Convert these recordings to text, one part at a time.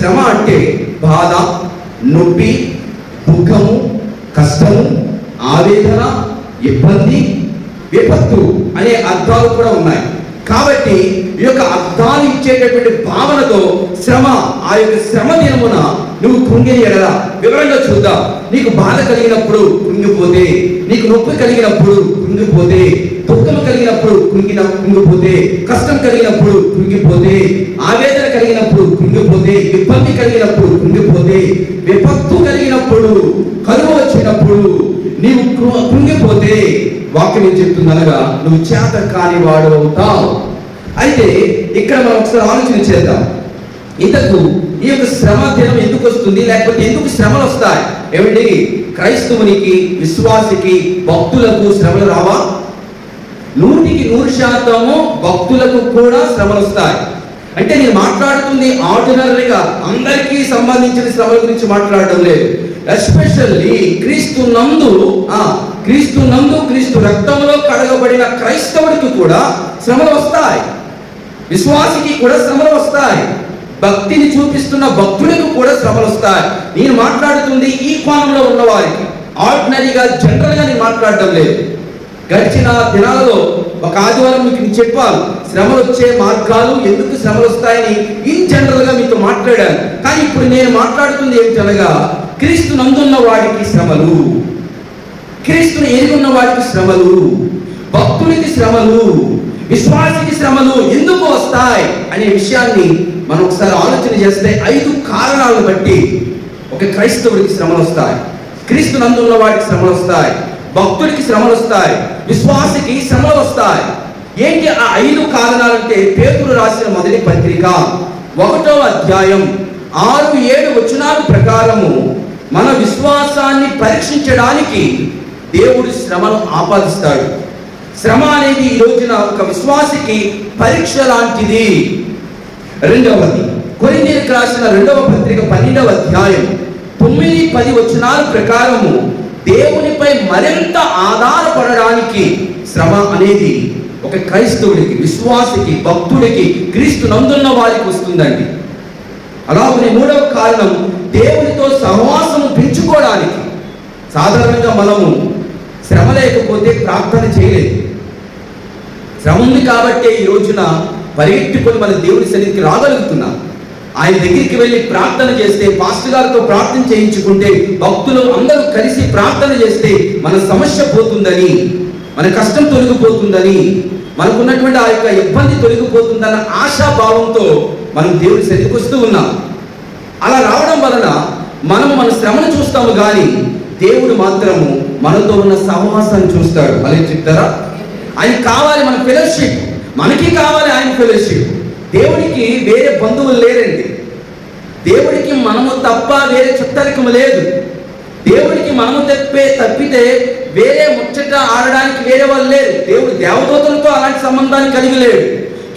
శ్రమ అంటే బాధ, నొప్పి, దుఃఖము, కష్టము, ఆవేదన, ఇబ్బంది, విపత్తు అనే అర్థాలు కూడా ఉన్నాయి. కాబట్టి ఈ యొక్క అర్థాలు ఇచ్చేటటువంటి భావనతో శ్రమ, ఆ యొక్క శ్రమ దినమున నువ్వు కృంగిని ఎడలా వివరంగా చూద్దాం. నీకు బాధ కలిగినప్పుడు కృంగిపోతే, నీకు నొప్పి కలిగినప్పుడు కృంగిపోతే, దుఃఖం కలిగినప్పుడు కృంగిపోతే, కష్టం కలిగినప్పుడు కృంగిపోతే, ఆవేదన కలిగినప్పుడు కృంగిపోతే, ఇబ్బంది కలిగినప్పుడు కృంగిపోతే, విపత్తు కలిగినప్పుడు, కరువు వచ్చినప్పుడు నీవు కృంగిపోతే వాక్యం ఏం చెప్తుందనగా నువ్వు చేత కాని వాడు అవుతావు. అయితే ఇక్కడ మనం ఒకసారి ఆలోచన చేద్దాం. ఇంతకు ఈ యొక్క శ్రమ దినం ఎందుకు వస్తుంది, లేకపోతే ఎందుకు శ్రమలు వస్తాయి? ఏమండి, క్రైస్తవునికి, విశ్వాసికి, భక్తులకు శ్రమలు రావా? 100% భక్తులకు కూడా శ్రమలు వస్తాయి. అంటే నేను మాట్లాడుతుంది ఆర్డినరీగా అందరికీ సంబంధించిన శ్రమల గురించి మాట్లాడడం లేదు. ఎస్పెషల్లీ క్రీస్తు నందు క్రీస్తు రక్తంలో కడగబడిన క్రైస్తవుడికి కూడా శ్రమలు వస్తాయి, విశ్వాసికి కూడా శ్రమలు వస్తాయి, భక్తిని చూపిస్తున్న భక్తులకు కూడా శ్రమలు వస్తాయి. నేను మాట్లాడుతుంది ఈ కోణంలో ఉన్న వారికి, ఆర్డినరీగా జనరల్గా నేను మాట్లాడడం లేదు. గడిచిన దినాలలో ఒక ఆదివారం మీకు చెప్పాను శ్రమలు వచ్చే మార్గాలు, ఎందుకు శ్రమలు వస్తాయని ఇన్ జనరల్ గా మీతో మాట్లాడాను. కానీ ఇప్పుడు నేను మాట్లాడుతుంది ఏమిటనగా క్రీస్తు నందున్న వాడికి శ్రమలు, క్రీస్తుని ఎరుగున్న వాడికి శ్రమలు, భక్తునికి శ్రమలు, విశ్వాసికి శ్రమలు ఎందుకు వస్తాయి అనే విషయాన్ని మనం ఒకసారి ఆలోచన చేస్తే 5 కారణాలను బట్టి ఒక క్రైస్తవుడికి శ్రమలు వస్తాయి, క్రీస్తు నందున్న వాడికి శ్రమలు వస్తాయి, భక్తుడికి శ్రమలు వస్తాయి, విశ్వాసికి శ్రమలు వస్తాయి. ఏంటి ఆ 5 కారణాలంటే పేతురు రాసిన మొదటి పత్రిక 1వ అధ్యాయం 6-7 వచనాల ప్రకారము మన విశ్వాసాన్ని పరీక్షించడానికి దేవుడు శ్రమను ఆపాదిస్తాడు. శ్రమ అనేది ఈ రోజున ఒక విశ్వాసికి పరీక్ష లాంటిది. రెండవది, కొరింథీయులకు రాసిన 2వ పత్రిక 12వ అధ్యాయం 9-10 వచనాల ప్రకారము దేవునిపై మరింత ఆధారపడడానికి శ్రమ అనేది ఒక క్రైస్తవుడికి, విశ్వాసికి, భక్తుడికి, క్రీస్తు నందున్న వారికి వస్తుందండి. అలాగే 3వ కారణం, దేవునితో సహవాసము పెంచుకోవడానికి. సాధారణంగా మనము శ్రమ లేకపోతే ప్రార్థన చేయలేదు. శ్రమ ఉంది కాబట్టి ఈ రోజున పరిగెట్టుకొని మన దేవుని సన్నిధికి రాగలుగుతున్నాం. ఆయన దగ్గరికి వెళ్ళి ప్రార్థన చేస్తే, పాస్టర్ గారితో ప్రార్థన చేయించుకుంటే, భక్తులు అందరూ కలిసి ప్రార్థన చేస్తే మన సమస్య పోతుందని, మన కష్టం తొలగిపోతుందని, మనకున్నటువంటి ఆ యొక్క ఇబ్బంది తొలగిపోతుందన్న ఆశాభావంతో మనం దేవుని సన్నిధికి వస్తూ ఉన్నాం. అలా రావడం వలన మనము మన శ్రమను చూస్తాము, కానీ దేవుడు మాత్రము మనతో ఉన్న సహవాసాన్ని చూస్తాడు. అలా చెప్తారా? ఆయన కావాలి మన ఫెలోషిప్, మనకి కావాలి ఆయన ఫెలోషిప్. దేవుడికి వేరే బంధువులు లేరండి. దేవుడికి మనము తప్ప వేరే చుట్టరికము లేదు. దేవుడికి మనము తప్పితే వేరే ముచ్చట ఆడడానికి వేరే వాళ్ళు లేరు. దేవుడు దేవదూతలతో అలాంటి సంబంధాన్ని కలిగి లేడు.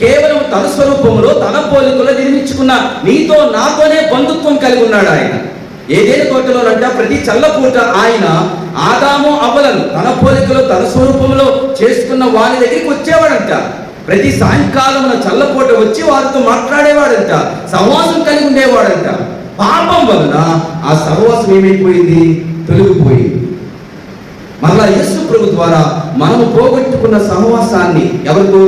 కేవలం తన స్వరూపంలో, తన పోలికలో నిర్మించుకున్న నీతో నాతోనే బంధుత్వం కలిగి ఉన్నాడు ఆయన. ఏదైనా తోటలోనంట ప్రతి చల్లపూట ఆయన ఆదాము అవ్వలను తన పోలికలో, తన స్వరూపంలో చేసుకున్న వారి దగ్గరికి వచ్చేవాడంట. ప్రతి సాయంకాలం చల్లపూట వచ్చి వారితో మాట్లాడేవాడంట, సహవాసం కలిగి ఉండేవాడంట. పాపం వలన ఆ సహవాసం ఏమైపోయింది? తొలగిపోయింది. మరలా యేసు ప్రభు ద్వారా మనము పోగొట్టుకున్న సహవాసాన్ని ఎవరితో?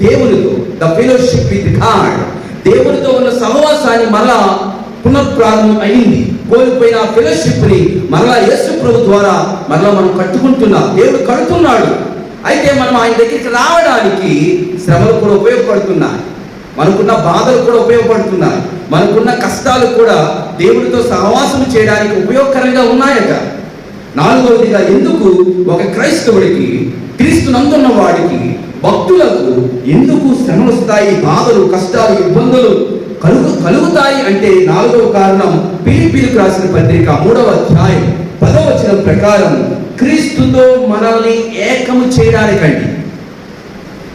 దేవునితో. The fellowship with God. దేవునితో ఉన్న సహవాసాన్ని మరలా పునఃప్రారంభం అయింది. కోల్పోయిన ఫెలోషిప్ ని మరలా యేసు ప్రభు ద్వారా మరలా మనం కట్టుకుంటున్నాం. దేవుడు కడుతున్నాడు. అయితే మనం ఆయన దగ్గరికి రావడానికి శ్రమలు కూడా ఉపయోగపడుతున్నాయి, మనకున్న బాధలు కూడా ఉపయోగపడుతున్నాయి, మనకున్న కష్టాలు కూడా దేవుడితో సహవాసం చేయడానికి ఉపయోగకరంగా ఉన్నాయట. 4వదిగా, ఎందుకు ఒక క్రైస్తవుడికి, క్రీస్తు నందున్న వాడికి, భక్తులకు ఎందుకు శ్రమలు వస్తాయి, బాధలు, కష్టాలు, ఇబ్బందులు కలుగుతాయి అంటే 4వ కారణం ఫిలిప్పీయులకు రాసిన పత్రిక 3వ అధ్యాయం 10వ వచనం ప్రకారం క్రీస్తుతో మనల్ని ఏకము చేయడానికండి.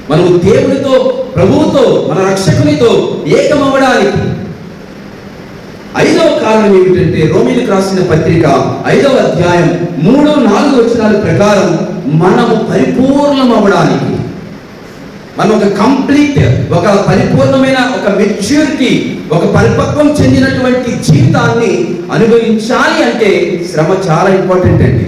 మనము దేవునితో, ప్రభువుతో, మన రక్షకునితో ఏకమవ్వడానికి. 5వ కారణం ఏమిటంటే రోమీయులకు రాసిన పత్రిక 5వ అధ్యాయం 3-4 వచనాల ప్రకారం మనము పరిపూర్ణం అవ్వడానికి, మనం ఒక కంప్లీట్, ఒక పరిపూర్ణమైన, ఒక మెచ్యూరిటీ ఒక పరిపక్వం చెందినటువంటి జీవితాన్ని అనుభవించాలి అంటే శ్రమ చాలా ఇంపార్టెంట్ అండి.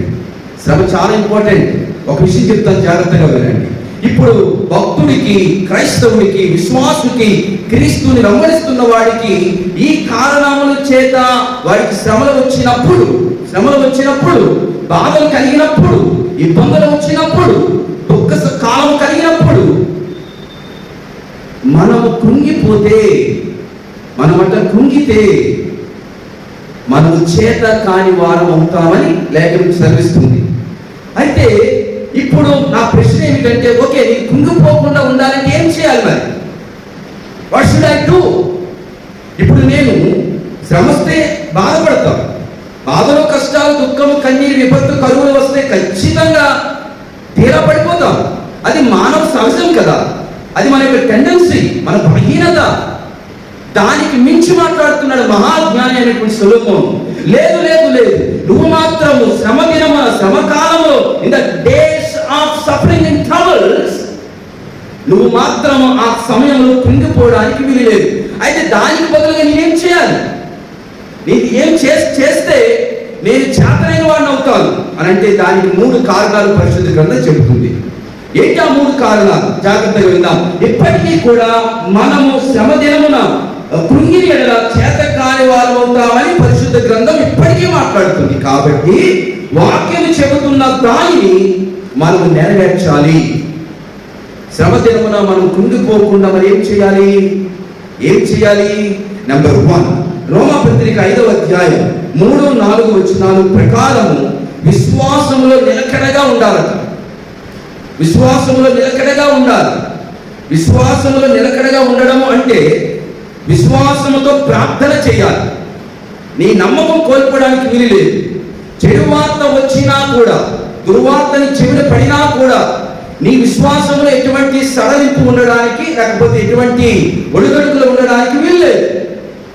శ్రమ చాలా ఇంపార్టెంట్. ఒక విషయం చెప్తాను, జాగ్రత్తగా వినండి. ఇప్పుడు భక్తుడికి, క్రైస్తవుడికి, విశ్వాసుకి, క్రీస్తుని వెంబడిస్తున్న వాడికి ఈ కారణముల చేత వాడికి శ్రమలు వచ్చినప్పుడు, బాధలు కలిగినప్పుడు, ఇబ్బందులు వచ్చినప్పుడు, దుఃఖ కాలం కలిగినప్పుడు మనము కృంగితే మనము చేత కాని వారం అవుతామని లేఖనం సెలవిస్తుంది. అయితే ఇప్పుడు నా ప్రశ్న ఏమిటంటే, ఓకే, నీ కృంగిపోకుండా ఉండాలంటే ఏం చేయాలి? మరి వాట్ షుడ్ ఐ డూ? ఇప్పుడు నేను శ్రమస్తే బాధపడతాం, బాధలు, కష్టాలు, దుఃఖము, కన్నీరు, విపత్తు, కరువులు వస్తే ఖచ్చితంగా తీరా పడిపోతాం. అది మానవ సహజం కదా, అది మన యొక్క టెండెన్సీ, మన బలహీనత. దానికి మించి మాట్లాడుతున్నాడు మహాజ్ఞాని అయినటువంటి సొలొమోను. లేదు, నువ్వు మాత్రము శ్రమ కాలంలో, in the days of suffering and troubles, నువ్వు మాత్రము ఆ సమయంలో కృంగిపోవడానికి వీలు లేదు. అయితే దానికి బదులుగా నేనేం చేయాలి? నేను ఏం చేస్తే నేను చేతనైన వాడిని అవుతాను అని అంటే దానికి 3 కారణాలు పరిశుద్ధ గ్రంథం చెబుతుంది. ఏంటి ఆ 3 కారణాలు? జాగ్రత్తగా విందాం. ఇప్పటికీ కూడా మనము శ్రమ దినమున కృంగిని ఎడల చేత కాని వారు అవుతామని పరిశుద్ధ గ్రంథం ఇప్పటికీ మాట్లాడుతుంది. కాబట్టి వాక్యం చెబుతున్న దానిని మనము నెరవేర్చాలి. శ్రమ దినమున మనం కృంగిపోకుండా మరి ఏం చేయాలి? నంబర్ 1, రోమాపత్రిక 5వ అధ్యాయం 3-4 వచనాల ప్రకారము విశ్వాసములో నిలకడగా ఉండాలట. విశ్వాసములో నిలకడగా ఉండడము అంటే విశ్వాసముతో ప్రార్థన చేయాలి. నీ నమ్మకం కోల్పోవడానికి వీలు లేదు. చెడు వార్త వచ్చినా కూడా, దుర్వార్తని చెవిన పడినా కూడా నీ విశ్వాసంలో ఎటువంటి సడలింపు ఉండడానికి, లేకపోతే ఎటువంటి ఒడిగడుగులు ఉండడానికి వీలు లేదు.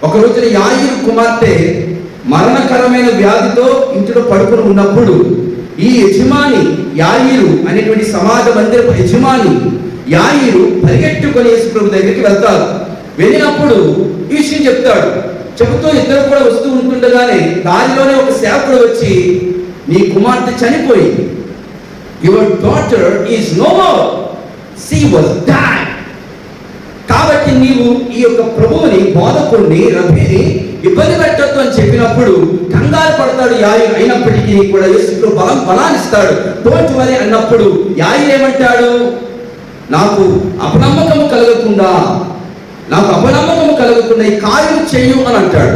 ఒక రోజున యాయీరు కుమార్తె మరణకరమైన వ్యాధితో ఇంటిలో పడుకుని ఉన్నప్పుడు ఈ యజమాని యాయీరు అనేటువంటి సమాజ మందిరపు యజమాని యాయీరు పరిగెట్టుకొని యేసు ప్రభు దగ్గరికి వెళ్తారు. వెళ్ళినప్పుడు ఈ విషయం చెబుతూ ఇద్దరు కూడా వస్తూ ఉంటుండగానే దారిలోనే ఒక సేవకుడు వచ్చి, నీ కుమార్తె చనిపోయింది, your daughter is no more, she was dead. కాబట్టి నీవు ఈ యొక్క ప్రభువుని, బోధకుడిని, రబ్బీని ఇబ్బంది పెట్టొద్దు అని చెప్పినప్పుడు కంగారు పడతాడు యాయీరు. అయినప్పటికీ కూడా యేసు బలాన్నిస్తాడు. డోంట్ వరీ అన్నప్పుడు యాయీరు ఏమంటాడు? నాకు అపనమ్మకము కలగకుండా ఈ కార్యం చెయ్యు అని అంటాడు.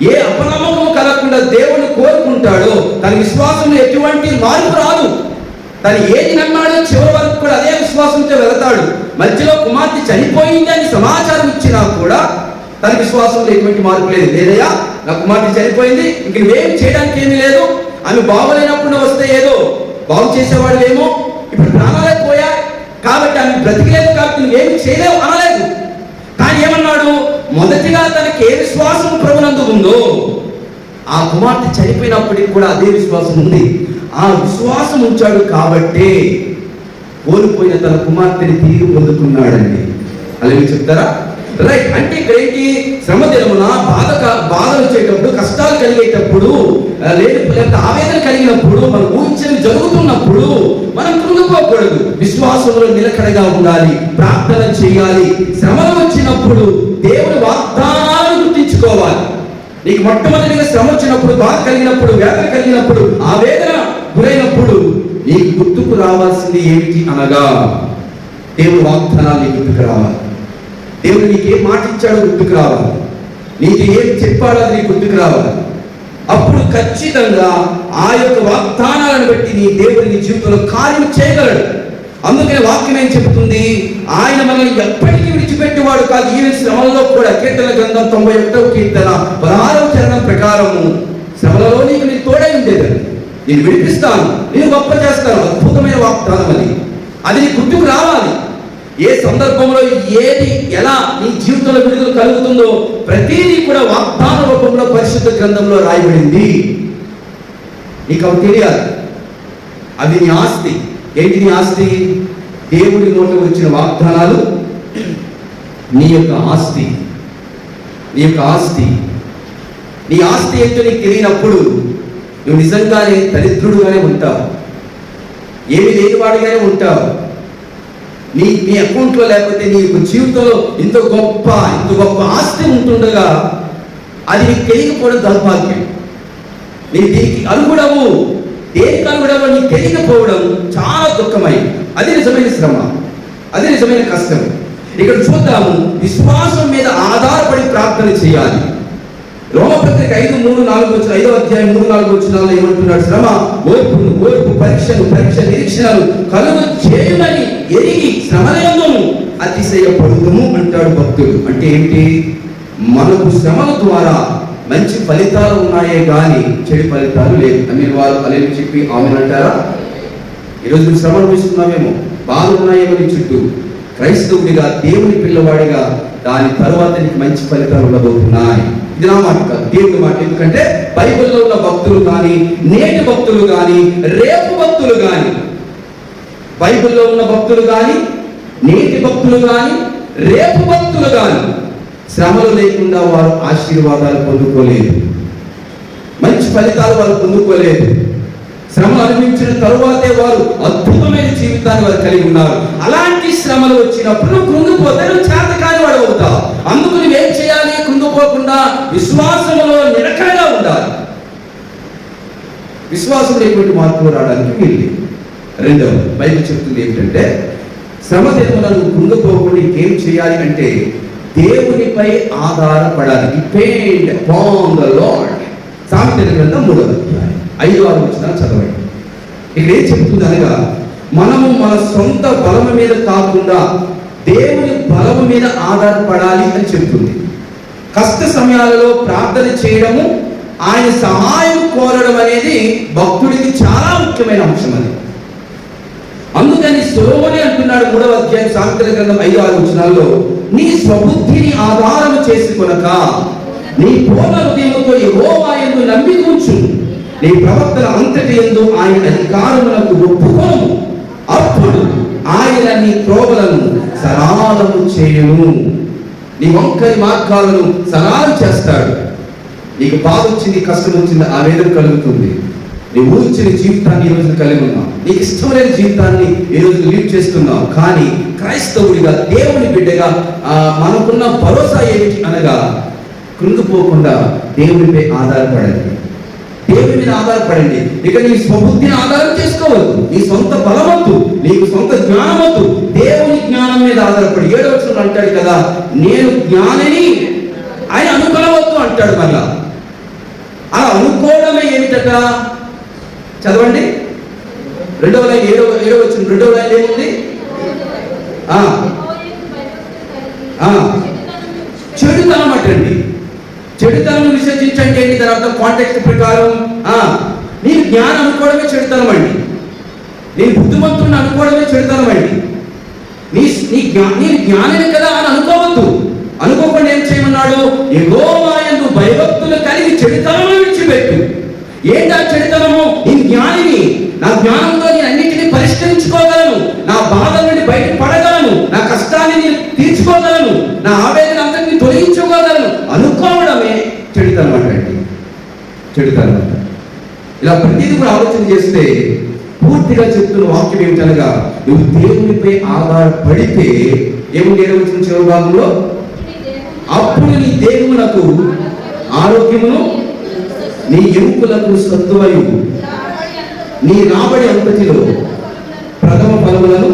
ఏ అపనమ్మకము కలగకుండా దేవుని కోరుకుంటాడో తన విశ్వాసంలో ఎటువంటి మార్పు రాదు. తను ఏది నమ్మాడో చివరి వరకు కూడా అదే విశ్వాసంతో వెళతాడు. మధ్యలో కుమార్తె చనిపోయింది అని సమాచారం ఇచ్చినా కూడా తన విశ్వాసంలో ఎటువంటి మార్పు లేదు. లేదయ్యా, నా కుమార్తె చనిపోయింది, ఇంక నువ్వేం చేయడానికి ఏమీ లేదు, ఆమె బాగోలేనప్పుడు వస్తే ఏదో బాగు చేసేవాడు ఏమో, ఇప్పుడు ప్రాణాలే పోయా కాబట్టి ఆమె బ్రతికలేదు కాబట్టి నువ్వేమి చేయలేవు అనలేదు. కానీ ఏమన్నాడు? మొదటిగా తనకి ఏ విశ్వాసం ప్రభునందు ఉందో ఆ కుమార్తె చనిపోయినప్పటికీ కూడా అదే విశ్వాసం ఉంది. ఆ విశ్వాసం ఉంచాడు కాబట్టి కోల్పోయిన తన కుమార్తెని తిరిగి పొందుకున్నాడండి. అలాగే చెప్తారా? రైట్. అంటే ఇక్కడ ఏంటి? శ్రమ దినమున బాధలు వచ్చేటప్పుడు, కష్టాలు కలిగేటప్పుడు, లేకపోతే ఆవేదన కలిగినప్పుడు, మనం ఊహించినవి జరుగుతున్నప్పుడు మనం కృంగిపోకూడదు. విశ్వాసంలో నిలకడగా ఉండాలి, ప్రార్థన చేయాలి. శ్రమలు వచ్చినప్పుడు దేవుని వాగ్దానాలను గుర్తించుకోవాలి. నీకు మొట్టమొదటిగా శ్రమ వచ్చినప్పుడు, బాధ కలిగినప్పుడు, వేదన కలిగినప్పుడు, ఆవేదన గురైనప్పుడు నీకు గుర్తుకు రావాల్సింది ఏమిటి అనగా దేవుని వాగ్దానాలు నీకు గుర్తుకు రావాలి. దేవుడు నీకేం మాట ఇచ్చాడో గుర్తుకు రావాలి. నీకు ఏం చెప్పాడో అది నీకు గుర్తుకు రావాలి. అప్పుడు ఖచ్చితంగా ఆ యొక్క వాగ్దానాలను బట్టి నీ దేవుడు నీ జీవితంలో కార్యం చేయగలడు. అందుకనే వాక్యం ఏం చెబుతుంది? ఆయన మనల్ని ఎప్పటికీ విడిచిపెట్టేవాడు కాదు. ఈ శ్రమలలో కూడా కీర్తన గ్రంథం 91వ కీర్తన 16వ చరణం ప్రకారము శ్రమలలో నీకు నీ తోడై ఉండేదని, నేను విడిపిస్తాను, నేను గొప్ప చేస్తాను. అద్భుతమైన వాగ్దానం అది నీ గుర్తుకు రావాలి. ఏ సందర్భంలో ఏది ఎలా నీ జీవితంలో విడుదల కలుగుతుందో ప్రతిదీ కూడా వాగ్దాన రూపంలో పరిశుద్ధ గ్రంథంలో రాయబడింది. నీకు అవి తెలియాలి. అది నీ ఆస్తి. ఏంటి నీ ఆస్తి? దేవుడి నోట వచ్చిన వాగ్దానాలు నీ యొక్క ఆస్తి. నీ యొక్క ఆస్తి. నీ ఆస్తి ఏంటో నీకు తెలియనప్పుడు నువ్వు నిజంగానే దరిద్రుడుగానే ఉంటావు, ఏమి లేనివాడిగానే ఉంటావు. నీ అకౌంట్లో లేకపోతే నీ జీవితంలో ఇంత గొప్ప ఆస్తి ఉంటుండగా అది నీకు తెలియకపోవడం దౌర్భాగ్యం. నీ దీనికి అర్హుడవు, దేనికి అర్హుడవు నీకు తెలియకపోవడం చాలా దుఃఖమైంది. అది నిజమైన శ్రమ, అది నిజమైన కష్టం. ఇక్కడ చూద్దాము, విశ్వాసం మీద ఆధారపడి ప్రార్థన చేయాలి. రోమపత్రిక 5:3-4 అధ్యాయం 3-4 ఏమంటున్నాడు? శ్రమ ఓర్పు పరీక్ష నిరీక్షణలు కలుగు చేయునని ఎరిగి శ్రమలందును అతిశయపడుదుము అంటాడు భక్తుడు. అంటే ఏంటి? మనకు శ్రమల ద్వారా మంచి ఫలితాలు ఉన్నాయే కానీ చెడు ఫలితాలు లేవు. మీరు వారు అలేని చెప్పి ఆమె అంటారా? ఈరోజు నువ్వు శ్రమ అనుభవిస్తున్నావేమో, బాధలు ఉన్నాయేమో నీ చుట్టూ. క్రైస్తవుడిగా, దేవుని పిల్లవాడిగా దాని తరువాత నీకు మంచి ఫలితాలు ఉండబోతున్నాయి. ఇది నా మాట కాదు, దేవుని మాట. ఎందుకంటే బైబిల్లో ఉన్న భక్తులు కానీ, నేటి భక్తులు కానీ, రేపు భక్తులు కానీ, బైబిల్లో ఉన్న భక్తులు కానీ, నేటి భక్తులు కానీ, రేపు భక్తులు కానీ శ్రమలు లేకుండా వారు ఆశీర్వాదాలు పొందుకోలేదు, మంచి ఫలితాలు వారు పొందుకోలేదు. శ్రమలు అనుభవించిన తరువాతే వారు అద్భుతమైన జీవితాన్ని వారు కలిగి ఉన్నారు. అలాంటి శ్రమలు వచ్చినప్పుడు నువ్వు కృంగిపోతే నువ్వు చేతకాని వాడు అవుతావు. అందుకు నువ్వేం చేయాలి? కృంగిపోకుండా విశ్వాసంలో నిలకడగా ఉండాలి. విశ్వాసంలో ఎటువంటి మార్పులు రావడానికి వీలు. రెండవది బైబిల్ చెప్తుంది ఏంటంటే, శ్రమ దినమున నువ్వు కృంగిపోకుండా ఇంకేం చేయాలి అంటే దేవునిపై ఆధారపడాలి. Depend upon the Lord. సామెతల గ్రంథం 3వ అధ్యాయం 5-6 వచనాలు చదవండి. ఇక్కడ ఏం చెప్తుంది అనగా, మనము మన సొంత బలము మీద కాకుండా దేవుని బలము మీద ఆధారపడాలి అని చెప్తుంది. కష్ట సమయాలలో ప్రార్థన చేయడము, ఆయన సహాయం కోరడం అనేది భక్తుడికి చాలా ముఖ్యమైన అంశం. అది అందుకని సొలొమోను అంటున్నాడు 3వ అధ్యాయం సామెతల గ్రంథం 5-6 వచనాల్లో, నీ స్వబుద్ధిని ఆధారం చేసుకొనక నీ పూర్ణ హృదయముతో యెహోవా యందు నమ్మిక ఉంచు, నీ ప్రవర్తన అంతటి యందు ఆయన అధికారములకు ఒప్పుకొను, అప్పుడు ఆయన నీ త్రోవలను సరళము చేయును, నీ వంకరి మార్గాలను సరళం చేస్తాడు. నీకు బాధ వచ్చింది, కష్టం వచ్చింది, ఆ వేదన కలుగుతుంది. నీ ఊహించిన జీవితాన్ని ఈ రోజు కలిగి ఉన్నావు, నీకు ఇష్టమైన జీవితాన్ని ఈ రోజు లీడ్ చేస్తున్నావు. కానీ క్రైస్తవుడిగా, దేవుని బిడ్డగా మనకున్న భరోసా ఏమిటి అనగా, కృంగిపోకుండా దేవునిపై ఆధారపడండి, దేవుని మీద ఆధారపడండి. ఇక నీ స్వబుద్ధిని ఆధారం చేసుకోవద్దు, నీ సొంత బలవద్దు, నీకు సొంత జ్ఞానవద్దు, దేవుని జ్ఞానం మీద ఆధారపడి. 7వ వచనంలో అంటాడు కదా, నేను జ్ఞానిని ఆయన అనుకోవద్దు అంటాడు. మళ్ళా అలా అనుకోవడమే ఏమిటట? చదవండి 2వ లైన్ 7వ వచనం 2వ లైన్ ఏముంది? చెడుతనం అటండి. చెడుతనం విసర్జించండి ఏంటి? దాని అర్థం కాంటెక్స్ట్ ప్రకారం నేను జ్ఞానం అనుకోవడమే చెడుతనం అండి, నేను బుద్ధిమంతుడిని అనుకోవడమే చెడుతనం అండి. నేను జ్ఞానిని కదా అని అనుకోవద్దు. అనుకోకుండా ఏం చేయమన్నాడు? యెహోవా యందు భయభక్తులు కలిగి చెడుతనము విడిచిపెట్టు. ఏంటి ఆ చెడుతనము? నేను జ్ఞానిని, నా జ్ఞానంతో నేను అన్నింటినీ పరిష్కరించుకోగలను, నా బాధల నుండి బయట పడగలను, నా కష్టాన్ని నేను తీర్చుకోగలను, నా ఆవేదన అంతటిని తొలగించుకోగలను అనుకోవడమే చెడుతనం అండి. చెడుతనం అంట. ఇలా ప్రతిదీ కూడా ఆలోచన చేస్తే పూర్తిగా చెప్తున్న వాక్యం ఏమిటనగా, నువ్వు దేవునిపై ఆధారపడితే ఏముంది? 7వ వచనం చివరి భాగంలో, అప్పుడు నీ దేవునకు ఆరోగ్యమును, నీ ఎముకలకు సత్తువయు, నీ రాబడి అంతటిలో ప్రథమ ఫలములను.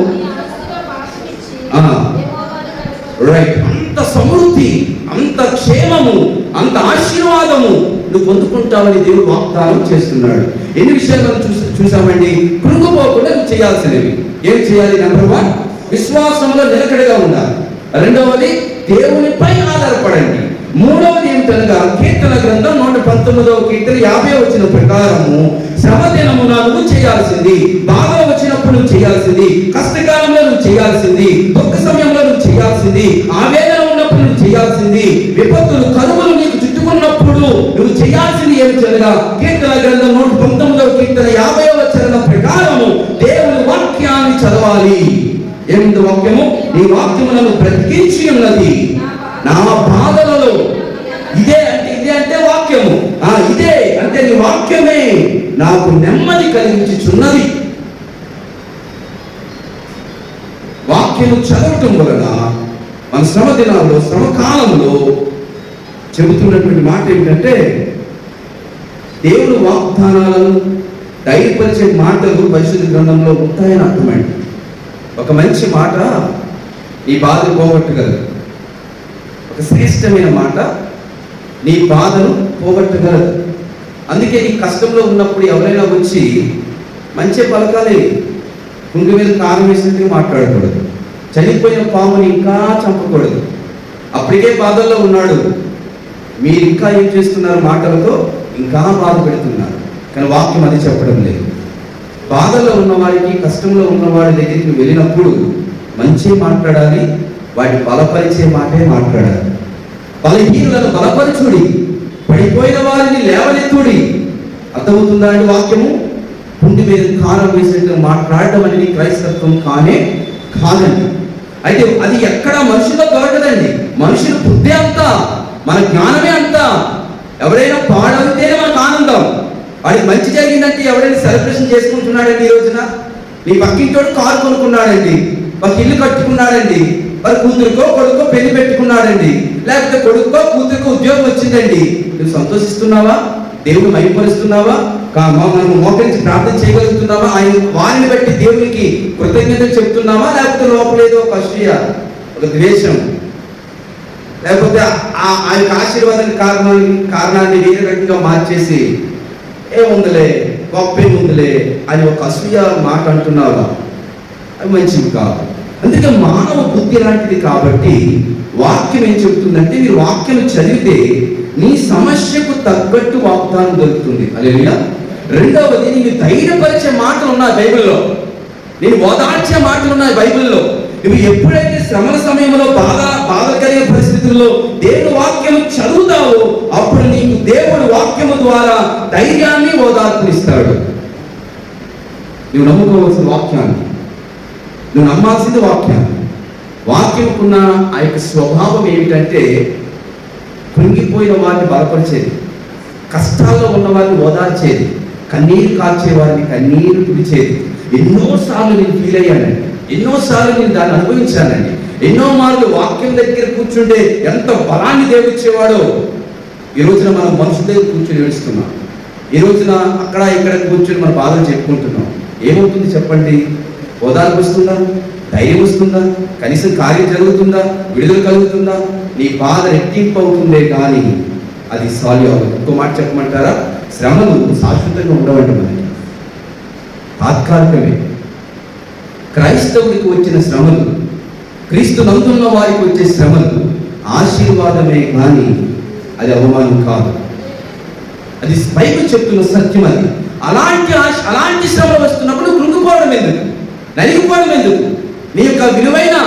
రైట్. అంత సమృద్ధి, అంత క్షేమము, అంత ఆశీర్వాదము నువ్వు పొందుకుంటావని దేవుడు వాగ్దానం చేస్తున్నాడు. ఎన్ని విషయాలు మనం చూసామండి. కృంగిపోకుండా నువ్వు చేయాల్సినవి ఏం చేయాలి? నెంబర్ 1, విశ్వాసంలో నిలకడగా ఉండాలి. రెండవది, దేవునిపై ఆధారపడండి. మూడవది ఏమిటనగా, కీర్తన గ్రంథం 119వ కీర్తన 50వ వచనం ప్రకారము, శ్రమ దినమున నువ్వు చేయాల్సింది, బాధ వచ్చినప్పుడు నువ్వు చేయాల్సింది, కష్టకాలంలో నువ్వు చేయాల్సింది, దుఃఖ సమయంలో నువ్వు చేయాల్సింది, ఆవేదన ఉన్నప్పుడు నువ్వు చేయాల్సింది, విపత్తులు కరువులు నీకు చుట్టుకున్నప్పుడు నువ్వు చేయాల్సింది ఏమిటనగా, కీర్తన గ్రంథం 119వ కీర్తన 50వ వచనం ప్రకారము దేవుని వాక్యాన్ని చదవాలి. ఏమిటి వాక్యము? నీ వాక్యము నన్ను బ్రతికించి ఉన్నది, నా బాధలలో వాక్యమే నాకు నెమ్మది కలిగించుచున్నది. వాక్యము చదవటం వలన మన శ్రమ దినాల్లో, శ్రమ కాలంలో చెబుతున్నటువంటి మాట ఏమిటంటే, దేవుడు వాగ్దానాలను ధైర్యపరిచే మాటలు పరిశుద్ధ గ్రంథంలో ఉంటాయని అర్థమైంది. ఒక మంచి మాట నీ బాధను పోగొట్టగలదు. ఒక శ్రేష్టమైన మాట నీ బాధను పోగొట్టగలదు. అందుకే నీ కష్టంలో ఉన్నప్పుడు ఎవరైనా వచ్చి మంచి పలకాలే, కుంగు మీద కారం వేసినట్టుగా మాట్లాడకూడదు. చనిపోయిన పాముని ఇంకా చంపకూడదు. అప్పటికే బాధల్లో ఉన్నాడు, మీరు ఇంకా ఏం చేస్తున్నారు? మాటలతో ఇంకా బాధ పెడుతున్నారు. కానీ వాక్యం అది చెప్పడం లేదు. బాధల్లో ఉన్నవాడికి, కష్టంలో ఉన్నవాడి దగ్గరికి వెళ్ళినప్పుడు మంచి మాట్లాడాలి, వాటి బలపరిచే మాటే మాట్లాడాలి. బలహీనులను బలపరచుడి, పడిపోయిన వారిని లేవనెత్తుడి. అర్థమవుతుందా అండి వాక్యము? పుండి మీద కారం వేసినట్టు మాట్లాడడం అనేది క్రైస్తత్వం కాదండి. అయితే అది ఎక్కడ మనుషుల్లో దొరకదండి. మనుషుల బుద్ధి అంతా, మన జ్ఞానమే అంతా. ఎవరైనా పాడవుతేనే మనకు ఆనందం. వాడికి మంచి జరిగిందంటే ఎవరైనా సెలబ్రేషన్ చేసుకుంటున్నాడండి. ఈ రోజున నీ పక్కింటోడు కారు కొనుక్కున్నాడండి, ఒక ఇల్లు కట్టుకున్నాడండి, మరి కూతురుకో కొడుకో పెళ్లి పెట్టుకున్నాడండి, లేకపోతే కొడుకో కూతురుకో ఉద్యోగం వచ్చిందండి. నువ్వు సంతోషిస్తున్నావా? దేవుడు మైపరుస్తున్నావా? మనం మోకరించి ప్రార్థన చేయగలుగుతున్నావా? ఆయన వారిని బట్టి దేవునికి కృతజ్ఞతలు చెప్తున్నావా? లేకపోతే లోపలేదో ఒక అసూయ, ఒక ద్వేషం, లేకపోతే ఆ యొక్క ఆశీర్వాదానికి కారణాన్ని వేరే రకంగా మార్చేసి ఏముందిలే, గొప్పేముందిలే అని ఒక అసూయ మాట అంటున్నావా? అది మంచిది కాదు. అందుకే మానవ బుద్ధి లాంటిది. కాబట్టి వాక్యం ఏం చెబుతుందంటే, మీరు వాక్యం చదివితే నీ సమస్యకు తగ్గట్టు వాగ్దానం దొరుకుతుంది. హల్లెలూయా. రెండవది, నీకు ధైర్యపరిచే మాటలు ఉన్నాయి బైబిల్లో, నేను ఓదార్చే మాటలు ఉన్నాయి బైబిల్లో. నువ్వు ఎప్పుడైతే శ్రమల సమయంలో బాధ కలిగే పరిస్థితుల్లో దేవుని వాక్యం చదువుతావో, అప్పుడు నీకు దేవుడు వాక్యము ద్వారా ధైర్యాన్ని, ఓదార్పునిస్తాడు. నువ్వు నమ్ముకోవాల్సిన వాక్యాన్ని, నువ్వు నమ్మాల్సింది వాక్యాన్ని. వాక్యంకున్న ఆ యొక్క స్వభావం ఏమిటంటే, కృంగిపోయిన వారిని బలపరిచేది, కష్టాల్లో ఉన్న వారిని ఓదార్చేది, కన్నీరు కార్చే వారిని కన్నీరు తుడిచేది. ఎన్నోసార్లు నేను ఫీల్ అయ్యానండి, ఎన్నోసార్లు నేను దాన్ని అనుభవించానండి. ఎన్నో మార్లు వాక్యం దగ్గర కూర్చుంటే ఎంత బలాన్ని దేవుడిచ్చేవాడో. ఈ రోజున మనం మనుషుల దగ్గర కూర్చొని ఏడుస్తున్నాం. ఈ రోజున అక్కడ ఇక్కడ కూర్చొని మన బాధలు చెప్పుకుంటున్నాం. ఏమవుతుంది చెప్పండి? ఓదార్పు వస్తుందా? ధైర్యం వస్తుందా? కనీసం కార్యం జరుగుతుందా? విడుదల కలుగుతుందా? నీ బాధ రెట్టింపు అవుతుందే కానీ అది సాల్వ్ అవ్వదు. ఇంకో మాట చెప్పమంటారా? శ్రమలు శాశ్వతంగా ఉండవండి, మనకి తాత్కాలికమే. క్రైస్తవుడికి వచ్చిన శ్రమలు, క్రీస్తు నందున్న వారికి వచ్చే శ్రమలు ఆశీర్వాదమే కానీ అది అవమానం కాదు. అది బైబిల్ చెప్తున్న సత్యం. అది అలాంటి శ్రమలు వస్తున్నప్పుడు కృంగిపోవడం ఎందుకు? నలిగిపోవడం ఎందుకు? నీ యొక్క విలువైన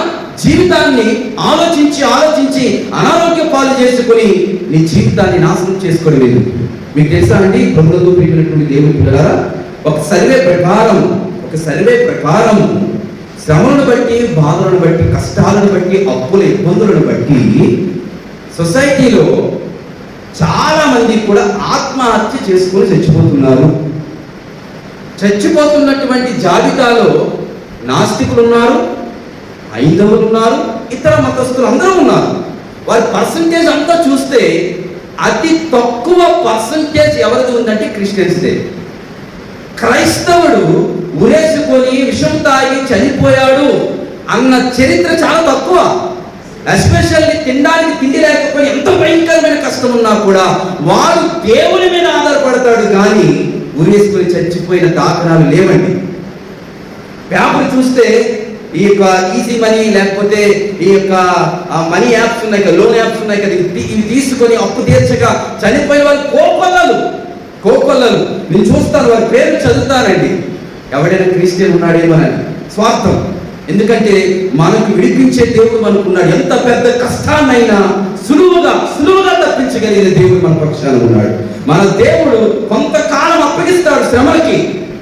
జీవితాన్ని ఆలోచించి అనారోగ్య పాలు చేసుకుని నీ జీవితాన్ని నాశనం చేసుకోవడం ఎందుకు? మీకు తెలుసా అండి, ప్రభుత్వంలో పెరిగినటువంటి దేవుని పిల్లలారా, ఒక సర్వే ప్రకారం శ్రమలను బట్టి, బాధలను బట్టి, కష్టాలను బట్టి, అప్పుల ఇబ్బందులను బట్టి సొసైటీలో చాలా మంది కూడా ఆత్మహత్య చేసుకుని చచ్చిపోతున్నారు. చచ్చిపోతున్నటువంటి జాబితాలో నాస్తికులు ఉన్నారు, హైందవులు ఉన్నారు, ఇతర మతస్థులు అందరూ ఉన్నారు. వారి పర్సంటేజ్ అంతా చూస్తే అతి తక్కువ పర్సంటేజ్ ఎవరిది ఉందంటే క్రిస్టియన్స్దే. క్రైస్తవుడు ఉరేసుకొని విషం తాగి చనిపోయాడు అన్న చరిత్ర చాలా తక్కువ. ఎస్పెషల్లీ తినడానికి తిండి లేకపోయి ఎంత భయంకరమైన కష్టం ఉన్నా కూడా వాడు దేవుని మీద ఆధారపడతాడు, కానీ ఉరేసుకొని చచ్చిపోయిన దాఖలాలు లేవండి. పేపర్ చూస్తే ఈ యొక్క ఈజీ మనీ, లేకపోతే ఈ యొక్క మనీ యాప్స్ ఉన్నాయి కదా, లోన్ యాప్స్ ఉన్నాయి కదా, ఇవి తీసుకొని అప్పు తీర్చగా చనిపోయిన వాళ్ళు కోకొల్లలు నేను చూస్తాను, వారి పేర్లు చదువుతానండి. ఎవడైనా క్రిస్టియన్ ఉన్నాడేమోనని స్వార్థం. ఎందుకంటే మనకు విడిపించే దేవుడు మనకున్నాడు. ఎంత పెద్ద కష్టాన్నైనా సులువుగా తప్పించగలిగిన దేవుడు మన పక్షాన ఉన్నాడు. మన దేవుడు కొంతకాలం అప్పగిస్తాడు శ్రమలకి.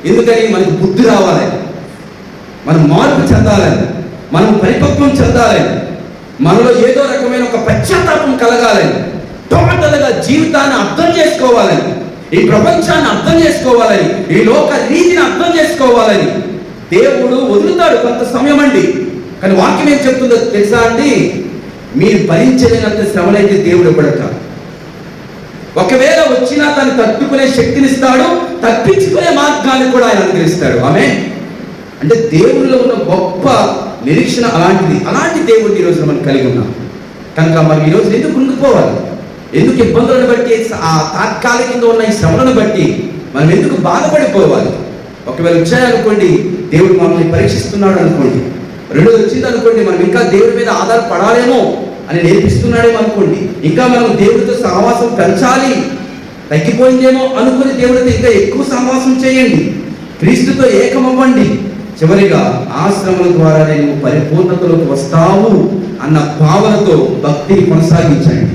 ఎందుకని? మనకు బుద్ధి రావాలని, మనం మార్పు చెందాలని, మనం పరిపక్వం చెందాలని, మనలో ఏదో రకమైన ఒక పశ్చాత్తాపం కలగాలని, టోటల్గా జీవితాన్ని అర్థం చేసుకోవాలని. ఈ ప్రపంచాన్ని అర్థం చేసుకోవాలని, ఈ లోక రీతిని అర్థం చేసుకోవాలని దేవుడు వదులుతాడు కొంత సమయం అండి. కానీ వాక్యం ఏం చెప్తుందో తెలుసా అండి? మీరు భరించలేనంత శ్రమలైతే దేవుడు ఇవ్వడట. ఒకవేళ వచ్చినా తను తట్టుకునే శక్తినిస్తాడు, తప్పించుకునే మార్గాన్ని కూడా ఆయన అనుగ్రహిస్తాడు. ఆమేన్. అంటే దేవుడిలో ఉన్న గొప్ప నిరీక్షణ అలాంటిది. అలాంటి దేవుడిని ఈరోజు మనం కలిగి ఉన్నాం కనుక మనం ఈరోజు ఎందుకు కృంగిపోవాలి? ఎందుకు ఇబ్బందులను బట్టి, ఆ తాత్కాలికంగా ఉన్న ఈ శ్రమలను బట్టి మనం ఎందుకు బాధపడిపోవాలి? ఒకవేళ వచ్చాయనుకోండి, దేవుడు మనల్ని పరీక్షిస్తున్నాడు అనుకోండి, రెండోది వచ్చింది అనుకోండి, మనం ఇంకా దేవుడి మీద ఆధారపడాలేమో అని నేర్పిస్తున్నాడేమో అనుకోండి, ఇంకా మనం దేవుడితో సహవాసం పెంచాలి, తగ్గిపోయిందేమో అనుకుని దేవుడితో ఇంకా ఎక్కువ సహవాసం చేయండి, క్రీస్తుతో ఏకమవ్వండి. చివరిగా ఆ శ్రమల ద్వారా నేను పరిపూర్ణతలోకి వస్తావు అన్న భావనతో భక్తిని కొనసాగించండి.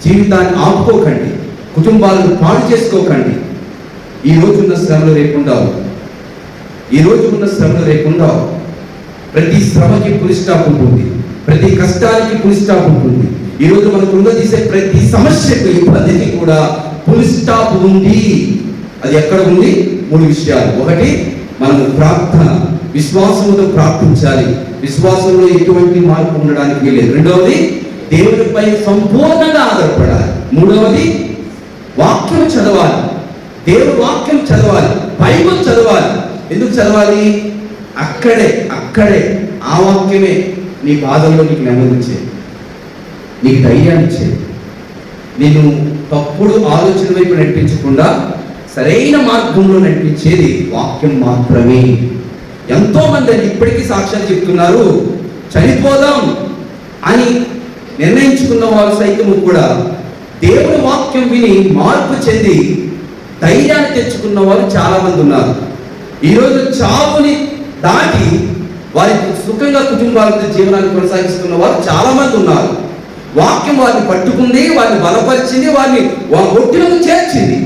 జీవితాన్ని ఆపుకోకండి, కుటుంబాలను పాడు చేసుకోకండి. ఈ రోజు ఉన్న శ్రమలు రేపుండవు, ఈ రోజు ఉన్న శ్రమలు రేపుండవు. ప్రతి శ్రమకి పులి స్టాప్ ఉంటుంది, ప్రతి కష్టానికి పులి స్టాప్ ఉంటుంది. ఈరోజు మనం కృంగదీసే ప్రతి సమస్యకు, ఇబ్బందికి కూడా పులి స్టాప్ ఉంది. అది ఎక్కడ ఉంది? 3 విషయాలు. ఒకటి, మనము ప్రార్థన, విశ్వాసంతో ప్రార్థించాలి, విశ్వాసంలో ఎటువంటి మార్పు ఉండడానికి వీలేదు. రెండవది, దేవుడిపై సంపూర్ణంగా ఆధారపడాలి. మూడవది, వాక్యం చదవాలి, దేవుడి వాక్యం చదవాలి, బైబిల్ చదవాలి. ఎందుకు చదవాలి? అక్కడే ఆ వాక్యమే నీ బాధల్లో నీకు నెమ్మదించేది, నీకు ధైర్యాన్ని ఇచ్చేది, నేను తప్పుడు ఆలోచన వైపు నడిపించకుండా సరైన మార్గంలో నడిపించేది వాక్యం మాత్రమే. ఎంతో మంది ఇప్పటికీ సాక్ష్యాలు చెప్తున్నారు, చనిపోదాం అని నిర్ణయించుకున్న వారు సైతము కూడా దేవుని వాక్యం విని మార్పు చెంది ధైర్యాన్ని తెచ్చుకున్న వారు చాలా మంది ఉన్నారు. ఈరోజు చావుని దాటి వారి సుఖంగా కుటుంబాలతో జీవనాన్ని కొనసాగిస్తున్న వారు చాలా మంది ఉన్నారు. వాక్యం వారిని పట్టుకుంది, వారిని బలపరిచింది, వారిని ఒట్టిలకు చేర్చింది.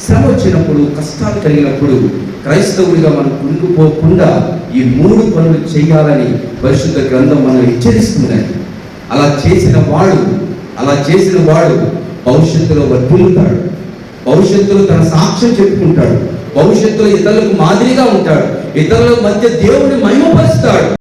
శ్రమ వచ్చినప్పుడు, కష్టాలు కలిగినప్పుడు క్రైస్తవుడిగా మనం కుంగిపోకుండా ఈ 3 పనులు చేయాలని పరిశుద్ధ గ్రంథం మనం హెచ్చరిస్తున్నది. అలా చేసిన వాడు భవిష్యత్తులో వర్ధిల్లుతాడు, భవిష్యత్తులో తన సాక్ష్యం చెప్పుకుంటాడు, భవిష్యత్తులో ఇతరులకు మాదిరిగా ఉంటాడు, ఇతరుల మధ్య దేవుడిని మహిమపరుస్తాడు.